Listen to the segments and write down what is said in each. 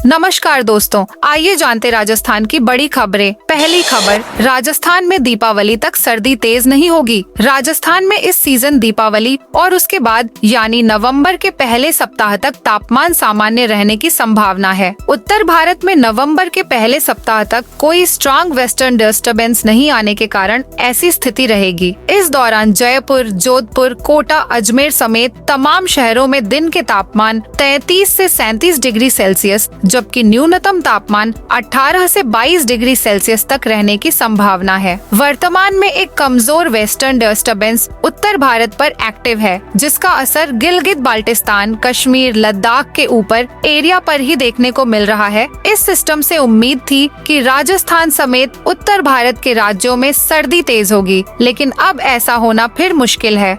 नमस्कार दोस्तों, आइए जानते राजस्थान की बड़ी खबरें। पहली खबर, राजस्थान में दीपावली तक सर्दी तेज नहीं होगी। राजस्थान में इस सीजन दीपावली और उसके बाद यानी नवंबर के पहले सप्ताह तक तापमान सामान्य रहने की संभावना है। उत्तर भारत में नवंबर के पहले सप्ताह तक कोई स्ट्रांग वेस्टर्न डिस्टर्बेंस नहीं आने के कारण ऐसी स्थिति रहेगी। इस दौरान जयपुर, जोधपुर, कोटा, अजमेर समेत तमाम शहरों में दिन के तापमान 33 से 37 डिग्री सेल्सियस जबकि न्यूनतम तापमान 18 से 22 डिग्री सेल्सियस तक रहने की संभावना है। वर्तमान में एक कमजोर वेस्टर्न डिस्टर्बेंस उत्तर भारत पर एक्टिव है, जिसका असर गिलगित बाल्टिस्तान, कश्मीर, लद्दाख के ऊपर एरिया पर ही देखने को मिल रहा है। इस सिस्टम से उम्मीद थी कि राजस्थान समेत उत्तर भारत के राज्यों में सर्दी तेज होगी, लेकिन अब ऐसा होना फिर मुश्किल है।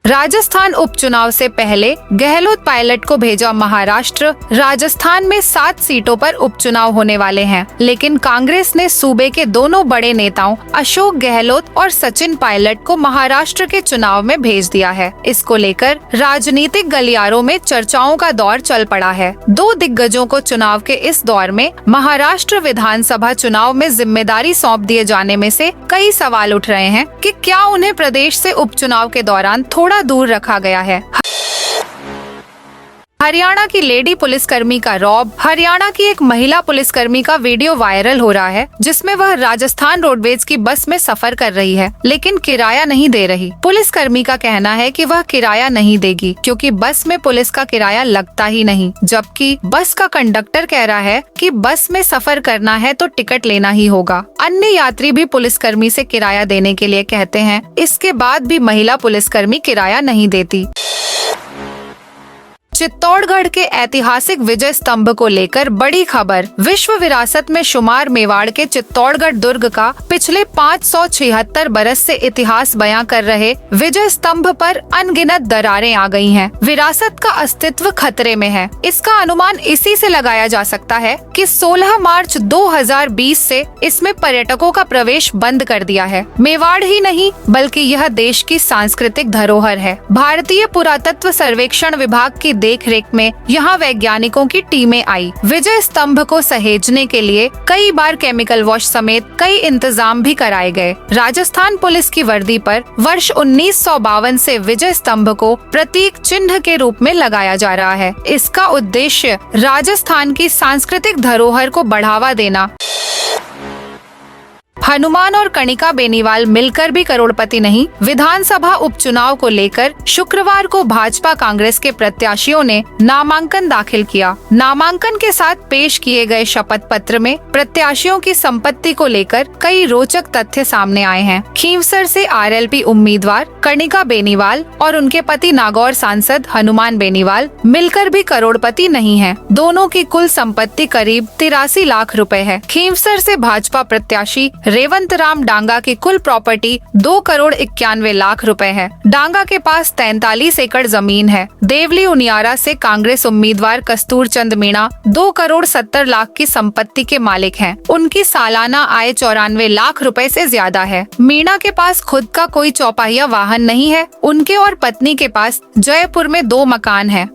राजस्थान उपचुनाव से पहले गहलोत पायलट को भेजा महाराष्ट्र। राजस्थान में 7 सीटों पर उपचुनाव होने वाले हैं, लेकिन कांग्रेस ने सूबे के दोनों बड़े नेताओं अशोक गहलोत और सचिन पायलट को महाराष्ट्र के चुनाव में भेज दिया है। इसको लेकर राजनीतिक गलियारों में चर्चाओं का दौर चल पड़ा है। दो दिग्गजों को चुनाव के इस दौर में महाराष्ट्र विधानसभा चुनाव में जिम्मेदारी सौंप दिए जाने में से कई सवाल उठ रहे हैं कि क्या उन्हें प्रदेश से उपचुनाव के दौरान थोड़ा दूर रखा गया है। हरियाणा की लेडी पुलिसकर्मी का रौब। हरियाणा की एक महिला पुलिसकर्मी का वीडियो वायरल हो रहा है, जिसमें वह राजस्थान रोडवेज की बस में सफर कर रही है, लेकिन किराया नहीं दे रही। पुलिसकर्मी का कहना है कि वह किराया नहीं देगी क्योंकि बस में पुलिस का किराया लगता ही नहीं, जबकि बस का कंडक्टर कह रहा है कि बस में सफर करना है तो टिकट लेना ही होगा। अन्य यात्री भी पुलिसकर्मी से किराया देने के लिए कहते हैं, इसके बाद भी महिला पुलिसकर्मी किराया नहीं देती। चित्तौड़गढ़ के ऐतिहासिक विजय स्तंभ को लेकर बड़ी खबर। विश्व विरासत में शुमार मेवाड़ के चित्तौड़गढ़ दुर्ग का पिछले 576 बरस से इतिहास बयां कर रहे विजय स्तंभ पर अनगिनत दरारें आ गई हैं। विरासत का अस्तित्व खतरे में है। इसका अनुमान इसी से लगाया जा सकता है कि 16 मार्च 2020 से इसमें पर्यटकों का प्रवेश बंद कर दिया है। मेवाड़ ही नहीं बल्कि यह देश की सांस्कृतिक धरोहर है। भारतीय पुरातत्व सर्वेक्षण विभाग की देखरेख में यहाँ वैज्ञानिकों की टीमें आई। विजय स्तंभ को सहेजने के लिए कई बार केमिकल वॉश समेत कई इंतजाम भी कराए गए। राजस्थान पुलिस की वर्दी पर वर्ष 1952 से विजय स्तंभ को प्रतीक चिन्ह के रूप में लगाया जा रहा है। इसका उद्देश्य राजस्थान की सांस्कृतिक धरोहर को बढ़ावा देना। हनुमान और कणिका बेनीवाल मिलकर भी करोड़पति नहीं। विधानसभा उपचुनाव को लेकर शुक्रवार को भाजपा कांग्रेस के प्रत्याशियों ने नामांकन दाखिल किया। नामांकन के साथ पेश किए गए शपथ पत्र में प्रत्याशियों की संपत्ति को लेकर कई रोचक तथ्य सामने आए हैं। खींवसर से आरएलपी उम्मीदवार कणिका बेनीवाल और उनके पति नागौर सांसद हनुमान बेनीवाल मिलकर भी करोड़पति नहीं हैं। दोनों की कुल संपत्ति करीब 83 लाख रुपए है। खींवसर से भाजपा प्रत्याशी रेवंत राम डांगा की कुल प्रॉपर्टी 2 करोड़ 91 लाख रुपए है। डांगा के पास 43 एकड़ जमीन है। देवली उनियारा से कांग्रेस उम्मीदवार कस्तूर चंद मीणा 2 करोड़ 70 लाख की संपत्ति के मालिक हैं। उनकी सालाना आय 94 लाख रुपए से ज्यादा है। मीणा के पास खुद का कोई चौपाहिया वाहन नहीं है। उनके और पत्नी के पास जयपुर में 2 मकान हैं।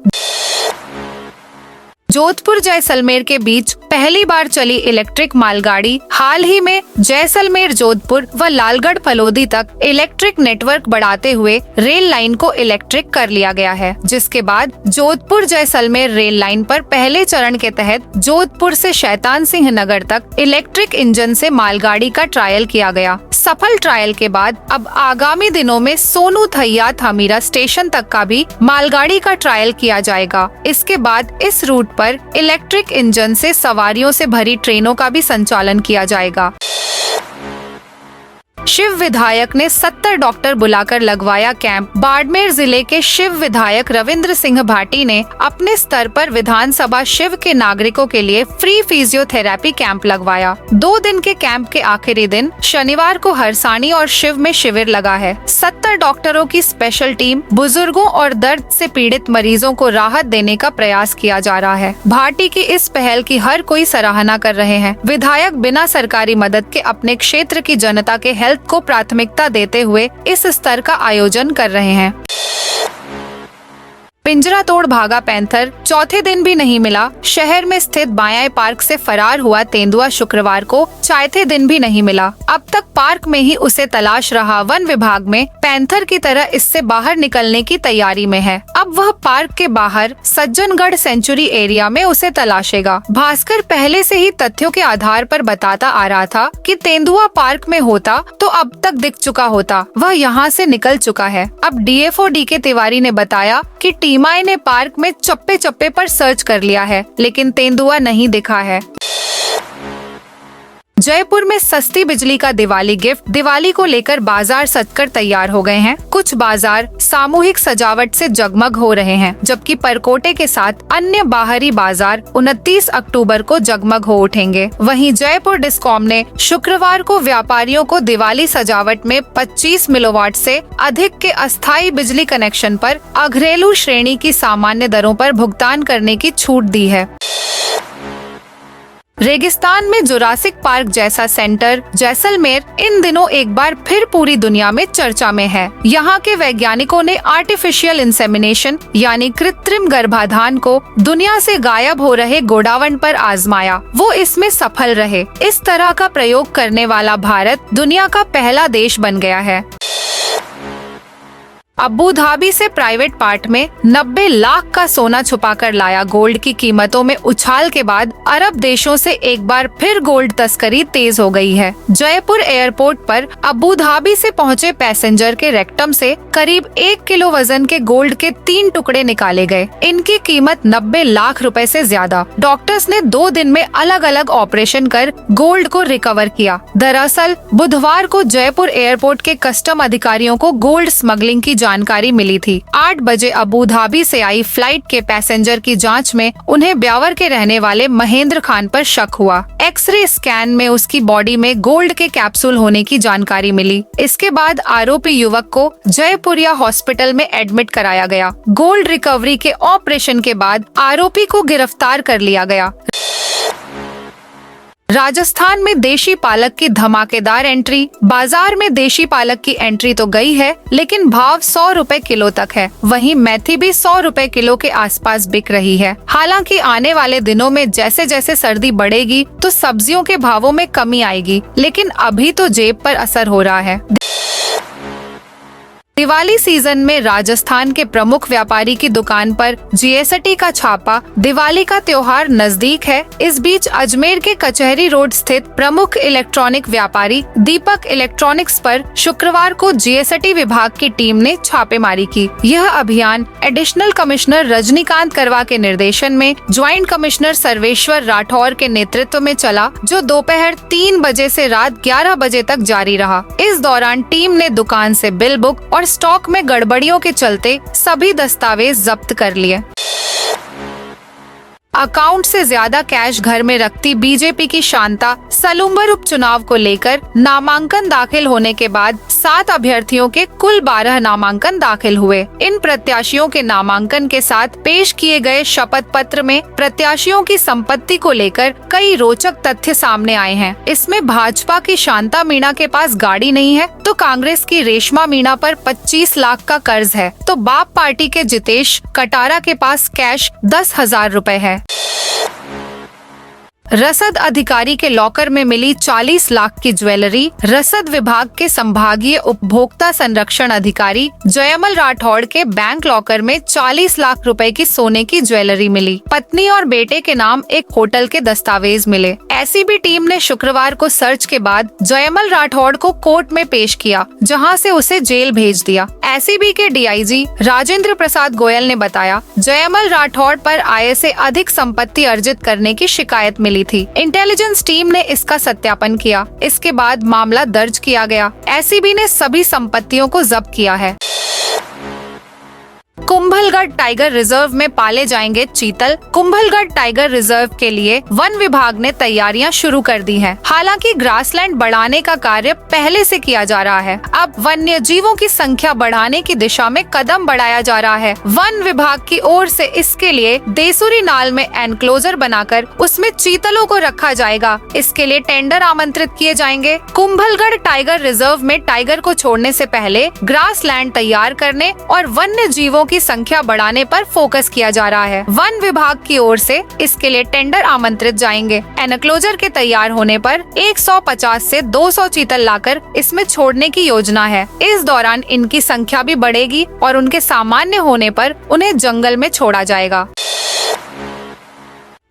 जोधपुर जैसलमेर के बीच पहली बार चली इलेक्ट्रिक मालगाड़ी। हाल ही में जैसलमेर, जोधपुर व लालगढ़ फलोदी तक इलेक्ट्रिक नेटवर्क बढ़ाते हुए रेल लाइन को इलेक्ट्रिक कर लिया गया है, जिसके बाद जोधपुर जैसलमेर रेल लाइन पर पहले चरण के तहत जोधपुर से शैतान सिंह नगर तक इलेक्ट्रिक इंजन से मालगाड़ी का ट्रायल किया गया। सफल ट्रायल के बाद अब आगामी दिनों में सोनू थैया थामीरा स्टेशन तक का भी मालगाड़ी का ट्रायल किया जाएगा। इसके बाद इस रूट पर इलेक्ट्रिक इंजन से सवारियों से भरी ट्रेनों का भी संचालन किया जाएगा। शिव विधायक ने 70 डॉक्टर बुलाकर लगवाया कैंप। बाड़मेर जिले के शिव विधायक रविंद्र सिंह भाटी ने अपने स्तर पर विधानसभा शिव के नागरिकों के लिए फ्री फिजियोथेरेपी कैंप लगवाया। 2 दिन के कैंप के आखिरी दिन शनिवार को हरसाणी और शिव में शिविर लगा है। 70 डॉक्टरों की स्पेशल टीम बुजुर्गों और दर्द से पीड़ित मरीजों को राहत देने का प्रयास किया जा रहा है। भाटी की इस पहल की हर कोई सराहना कर रहे हैं। विधायक बिना सरकारी मदद के अपने क्षेत्र की जनता के हेल्थ को प्राथमिकता देते हुए इस स्तर का आयोजन कर रहे हैं। पिंजरा तोड़ भागा पैंथर, चौथे दिन भी नहीं मिला। शहर में स्थित बायाए पार्क से फरार हुआ तेंदुआ शुक्रवार को चौथे दिन भी नहीं मिला। अब तक पार्क में ही उसे तलाश रहा वन विभाग में पैंथर की तरह इससे बाहर निकलने की तैयारी में है। अब वह पार्क के बाहर सज्जनगढ़ सेंचुरी एरिया में उसे तलाशेगा। भास्कर पहले से ही तथ्यों के आधार पर बताता आ रहा था कि तेंदुआ पार्क में होता तो अब तक दिख चुका होता। वह यहाँ से निकल चुका है। अब DFO DK तिवारी ने बताया कि टीमाई ने पार्क में चप्पे चप्पे पर सर्च कर लिया है, लेकिन तेंदुआ नहीं दिखा है। जयपुर में सस्ती बिजली का दिवाली गिफ्ट। दिवाली को लेकर बाजार सजकर तैयार हो गए हैं। कुछ बाजार सामूहिक सजावट से जगमग हो रहे हैं, जबकि परकोटे के साथ अन्य बाहरी बाजार 29 अक्टूबर को जगमग हो उठेंगे। वहीं जयपुर डिस्कॉम ने शुक्रवार को व्यापारियों को दिवाली सजावट में 25 किलोवाट से अधिक के अस्थायी बिजली कनेक्शन पर घरेलू श्रेणी की सामान्य दरों पर भुगतान करने की छूट दी है। रेगिस्तान में जुरासिक पार्क जैसा सेंटर जैसलमेर इन दिनों एक बार फिर पूरी दुनिया में चर्चा में है। यहाँ के वैज्ञानिकों ने आर्टिफिशियल इंसेमिनेशन यानी कृत्रिम गर्भाधान को दुनिया से गायब हो रहे गोडावण पर आजमाया। वो इसमें सफल रहे। इस तरह का प्रयोग करने वाला भारत दुनिया का पहला देश बन गया है। अबू धाबी से प्राइवेट पार्ट में 90 लाख का सोना छुपाकर लाया गोल्ड की कीमतों में उछाल के बाद अरब देशों से एक बार फिर गोल्ड तस्करी तेज हो गई है। जयपुर एयरपोर्ट पर अबू धाबी से पहुंचे पैसेंजर के रेक्टम से करीब 1 किलो वजन के गोल्ड के 3 टुकड़े निकाले गए। इनकी कीमत 90 लाख रुपए से ज्यादा। डॉक्टर्स ने 2 दिन में अलग अलग ऑपरेशन कर गोल्ड को रिकवर किया। दरअसल बुधवार को जयपुर एयरपोर्ट के कस्टम अधिकारियों को गोल्ड स्मगलिंग की जानकारी मिली थी। 8 बजे अबू धाबी से आई फ्लाइट के पैसेंजर की जांच में उन्हें ब्यावर के रहने वाले महेंद्र खान पर शक हुआ। एक्सरे स्कैन में उसकी बॉडी में गोल्ड के कैप्सूल होने की जानकारी मिली। इसके बाद आरोपी युवक को जयपुरिया हॉस्पिटल में एडमिट कराया गया। गोल्ड रिकवरी के ऑपरेशन के बाद आरोपी को गिरफ्तार कर लिया गया। राजस्थान में देशी पालक की धमाकेदार एंट्री। बाजार में देशी पालक की एंट्री तो गई है, लेकिन भाव 100 रुपए किलो तक है। वहीं मेथी भी 100 रुपए किलो के आसपास बिक रही है। हालांकि आने वाले दिनों में जैसे जैसे सर्दी बढ़ेगी तो सब्जियों के भावों में कमी आएगी, लेकिन अभी तो जेब पर असर हो रहा है। दिवाली सीजन में राजस्थान के प्रमुख व्यापारी की दुकान पर GST का छापा। दिवाली का त्योहार नजदीक है। इस बीच अजमेर के कचहरी रोड स्थित प्रमुख इलेक्ट्रॉनिक व्यापारी दीपक इलेक्ट्रॉनिक्स पर शुक्रवार को GST विभाग की टीम ने छापेमारी की। यह अभियान एडिशनल कमिश्नर रजनीकांत करवा के निर्देशन में ज्वाइंट कमिश्नर सर्वेश्वर राठौर के नेतृत्व में चला, जो दोपहर 3 बजे से रात 11 बजे तक जारी रहा। इस दौरान टीम ने दुकान से बिल बुक और स्टॉक में गड़बड़ियों के चलते सभी दस्तावेज जब्त कर लिए। अकाउंट से ज्यादा कैश घर में रखती बीजेपी की शांता। सलूम्बर उपचुनाव को लेकर नामांकन दाखिल होने के बाद 7 अभ्यर्थियों के कुल 12 नामांकन दाखिल हुए। इन प्रत्याशियों के नामांकन के साथ पेश किए गए शपथ पत्र में प्रत्याशियों की संपत्ति को लेकर कई रोचक तथ्य सामने आए हैं। इसमें भाजपा की शांता मीणा के पास गाड़ी नहीं है, तो कांग्रेस की रेशमा मीणा पर 25 लाख का कर्ज है, तो बाप पार्टी के जितेश कटारा के पास कैश 10,000 रुपए है। रसद अधिकारी के लॉकर में मिली 40 लाख की ज्वेलरी। रसद विभाग के संभागीय उपभोक्ता संरक्षण अधिकारी जयमल राठौड़ के बैंक लॉकर में 40 लाख रुपए की सोने की ज्वेलरी मिली। पत्नी और बेटे के नाम एक होटल के दस्तावेज मिले। एसीबी टीम ने शुक्रवार को सर्च के बाद जयमल राठौड़ को कोर्ट में पेश किया, जहां से उसे जेल भेज दिया। एसीबी के डीआईजी राजेंद्र प्रसाद गोयल ने बताया, जयमल राठौड़ पर आय से अधिक संपत्ति अर्जित करने की शिकायत मिली थी। इंटेलिजेंस टीम ने इसका सत्यापन किया। इसके बाद मामला दर्ज किया गया। एसीबी ने सभी संपत्तियों को जब्त किया है। कुंभलगढ़ टाइगर रिजर्व में पाले जाएंगे चीतल। कुंभलगढ़ टाइगर रिजर्व के लिए वन विभाग ने तैयारियां शुरू कर दी हैं। हालांकि ग्रासलैंड बढ़ाने का कार्य पहले से किया जा रहा है। अब वन्य जीवों की संख्या बढ़ाने की दिशा में कदम बढ़ाया जा रहा है। वन विभाग की ओर से इसके लिए देसुरी नाल में एनक्लोजर बनाकर उसमें चीतलों को रखा जाएगा। इसके लिए टेंडर आमंत्रित किए जाएंगे। कुंभलगढ़ टाइगर रिजर्व में टाइगर को छोड़ने से पहले ग्रासलैंड तैयार करने और वन्य जीवों की संख्या बढ़ाने पर फोकस किया जा रहा है। वन विभाग की ओर से इसके लिए टेंडर आमंत्रित जाएंगे। एनक्लोजर के तैयार होने पर 150 से 200 चीतल लाकर इसमें छोड़ने की योजना है। इस दौरान इनकी संख्या भी बढ़ेगी और उनके सामान्य होने पर उन्हें जंगल में छोड़ा जाएगा।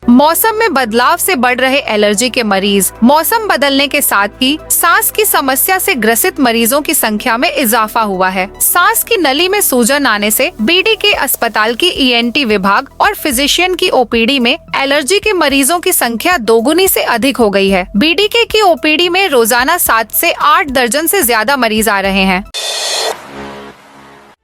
मौसम में बदलाव से बढ़ रहे एलर्जी के मरीज। मौसम बदलने के साथ ही सांस की समस्या से ग्रसित मरीजों की संख्या में इजाफा हुआ है। सांस की नली में सूजन आने से बीडीके अस्पताल की ईएनटी विभाग और फिजिशियन की ओपीडी में एलर्जी के मरीजों की संख्या दोगुनी से अधिक हो गई है। बीडीके की ओपीडी में रोजाना 7 से 8 दर्जन से ज्यादा मरीज आ रहे हैं।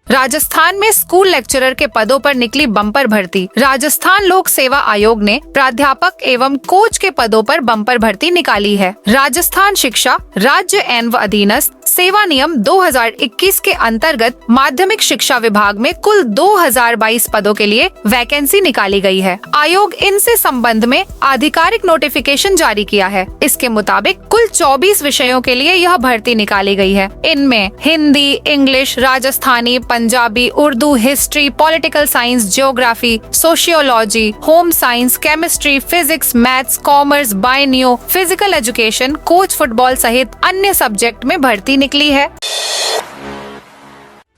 राजस्थान में स्कूल लेक्चरर के पदों पर निकली बम्पर भर्ती। राजस्थान लोक सेवा आयोग ने प्राध्यापक एवं कोच के पदों पर बम्पर भर्ती निकाली है। राजस्थान शिक्षा राज्य एवं अधीनस्थ सेवा नियम 2021 के अंतर्गत माध्यमिक शिक्षा विभाग में कुल 2022 पदों के लिए वैकेंसी निकाली गई है। आयोग इनसे संबंध में आधिकारिक नोटिफिकेशन जारी किया है। इसके मुताबिक कुल 24 विषयों के लिए यह भर्ती निकाली गई है। इनमें Hindi, English, Rajasthani, Punjabi, Urdu, history, political science, geography, sociology, home science, chemistry, physics, maths, commerce, बायोन्यू, फिजिकल एजुकेशन, कोच फुटबॉल सहित अन्य सब्जेक्ट में भर्ती निकली है।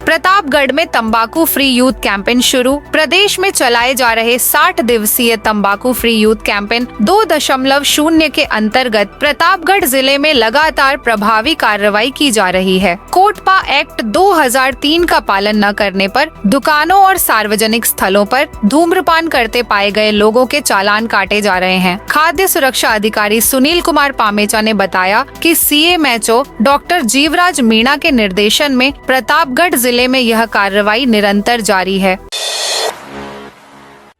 प्रतापगढ़ में तंबाकू फ्री यूथ कैंपेन शुरू। प्रदेश में चलाए जा रहे 60 दिवसीय तंबाकू फ्री यूथ कैंपेन 2.0 के अंतर्गत प्रतापगढ़ जिले में लगातार प्रभावी कार्रवाई की जा रही है। कोटपा एक्ट 2003 का पालन न करने पर दुकानों और सार्वजनिक स्थलों पर धूम्रपान करते पाए गए लोगों के चालान काटे जा रहे हैं। खाद्य सुरक्षा अधिकारी सुनील कुमार पामेचा ने बताया कि सीएमएचओ डॉक्टर जीवराज मीणा के निर्देशन में प्रतापगढ़ जिले में यह कार्रवाई निरंतर जारी है।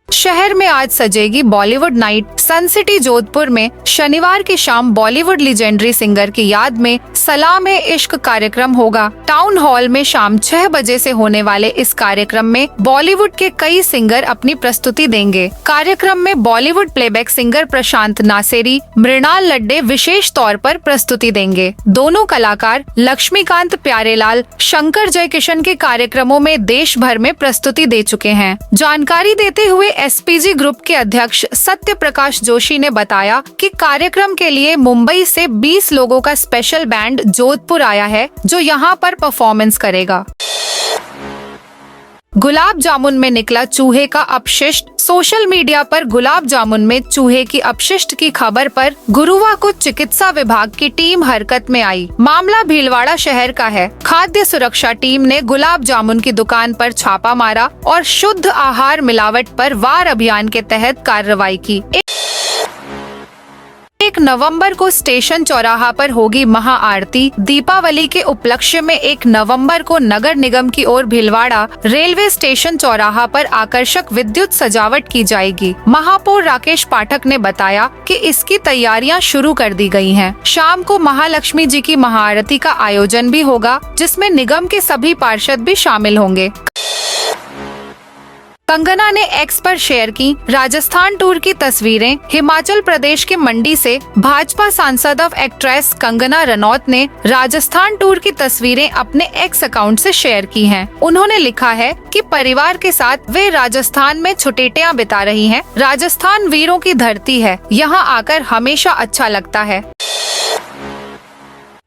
शहर में आज सजेगी बॉलीवुड नाइट। सन सिटी जोधपुर में शनिवार की शाम बॉलीवुड लीजेंडरी सिंगर की याद में सलाम है इश्क कार्यक्रम होगा। टाउन हॉल में शाम 6 बजे से होने वाले इस कार्यक्रम में बॉलीवुड के कई सिंगर अपनी प्रस्तुति देंगे। कार्यक्रम में बॉलीवुड प्लेबैक सिंगर प्रशांत नासेरी, मृणाल लड्डे विशेष तौर पर प्रस्तुति देंगे। दोनों कलाकार लक्ष्मीकांत प्यारेलाल, शंकर जयकिशन के कार्यक्रमों में देश भर में प्रस्तुति दे चुके हैं। जानकारी देते हुए एसपीजी ग्रुप के अध्यक्ष सत्य प्रकाश जोशी ने बताया कि कार्यक्रम के लिए मुंबई से 20 लोगों का स्पेशल बैंड जोधपुर आया है, जो यहां पर परफॉर्मेंस करेगा। गुलाब जामुन में निकला चूहे का अपशिष्ट। सोशल मीडिया पर गुलाब जामुन में चूहे की अपशिष्ट की खबर पर गुरुवार को चिकित्सा विभाग की टीम हरकत में आई। मामला भीलवाड़ा शहर का है। खाद्य सुरक्षा टीम ने गुलाब जामुन की दुकान पर छापा मारा और शुद्ध आहार मिलावट पर वार अभियान के तहत कार्रवाई की। 1 नवंबर को स्टेशन चौराहा पर होगी महाआरती। दीपावली के उपलक्ष्य में 1 नवंबर को नगर निगम की ओर भीलवाड़ा रेलवे स्टेशन चौराहा पर आकर्षक विद्युत सजावट की जाएगी। महापौर राकेश पाठक ने बताया कि इसकी तैयारियां शुरू कर दी गई हैं। शाम को महालक्ष्मी जी की महाआरती का आयोजन भी होगा, जिसमें निगम के सभी पार्षद भी शामिल होंगे। कंगना ने एक्स पर शेयर की राजस्थान टूर की तस्वीरें। हिमाचल प्रदेश के मंडी से भाजपा सांसद और एक्ट्रेस कंगना रनौत ने राजस्थान टूर की तस्वीरें अपने एक्स अकाउंट से शेयर की हैं। उन्होंने लिखा है कि परिवार के साथ वे राजस्थान में छुट्टियां बिता रही हैं। राजस्थान वीरों की धरती है, यहाँ आकर हमेशा अच्छा लगता है।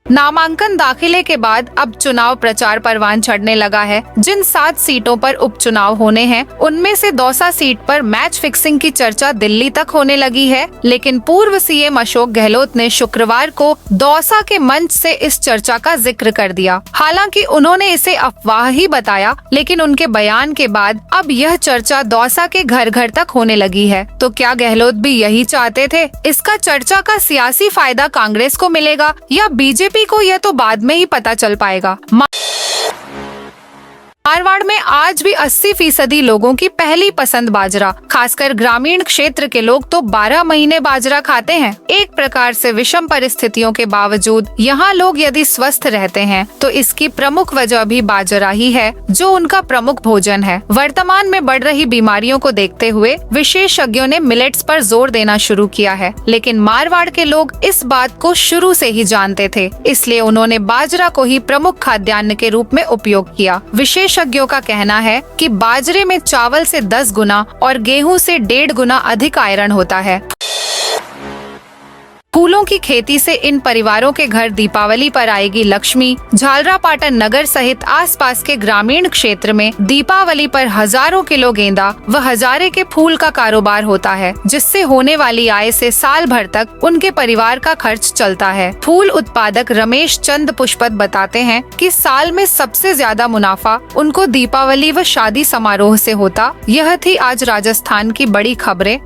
नामांकन दाखिले के बाद अब चुनाव प्रचार परवान चढ़ने लगा है। जिन 7 सीटों पर उपचुनाव होने हैं, उनमें से दौसा सीट पर मैच फिक्सिंग की चर्चा दिल्ली तक होने लगी है, लेकिन पूर्व सीएम अशोक गहलोत ने शुक्रवार को दौसा के मंच से इस चर्चा का जिक्र कर दिया। हालांकि उन्होंने इसे अफवाह ही बताया, लेकिन उनके बयान के बाद अब यह चर्चा दौसा के घर घर तक होने लगी है। तो क्या गहलोत भी यही चाहते थे? इसका चर्चा का सियासी फायदा कांग्रेस को मिलेगा या बीजेपी को, यह तो बाद में ही पता चल पाएगा। मारवाड़ में आज भी 80% लोगों की पहली पसंद बाजरा। खासकर ग्रामीण क्षेत्र के लोग तो 12 महीने बाजरा खाते हैं। एक प्रकार से विषम परिस्थितियों के बावजूद यहाँ लोग यदि स्वस्थ रहते हैं तो इसकी प्रमुख वजह भी बाजरा ही है, जो उनका प्रमुख भोजन है। वर्तमान में बढ़ रही बीमारियों को देखते हुए विशेषज्ञों ने मिलेट्स पर जोर देना शुरू किया है, लेकिन मारवाड़ के लोग इस बात को शुरू से ही जानते थे, इसलिए उन्होंने बाजरा को ही प्रमुख खाद्यान्न के रूप में उपयोग किया। विशेष विशेषज्ञों का कहना है कि बाजरे में चावल से 10 गुना और गेहूं से 1.5 गुना अधिक आयरन होता है। फूलों की खेती से इन परिवारों के घर दीपावली पर आएगी लक्ष्मी। झालरापाटन नगर सहित आसपास के ग्रामीण क्षेत्र में दीपावली पर हजारों किलो गेंदा व हजारे के फूल का कारोबार होता है, जिससे होने वाली आय से साल भर तक उनके परिवार का खर्च चलता है। फूल उत्पादक रमेश चंद पुष्पत बताते हैं कि साल में सबसे ज्यादा मुनाफा उनको दीपावली व शादी समारोह से होता। यह थी आज राजस्थान की बड़ी खबरें।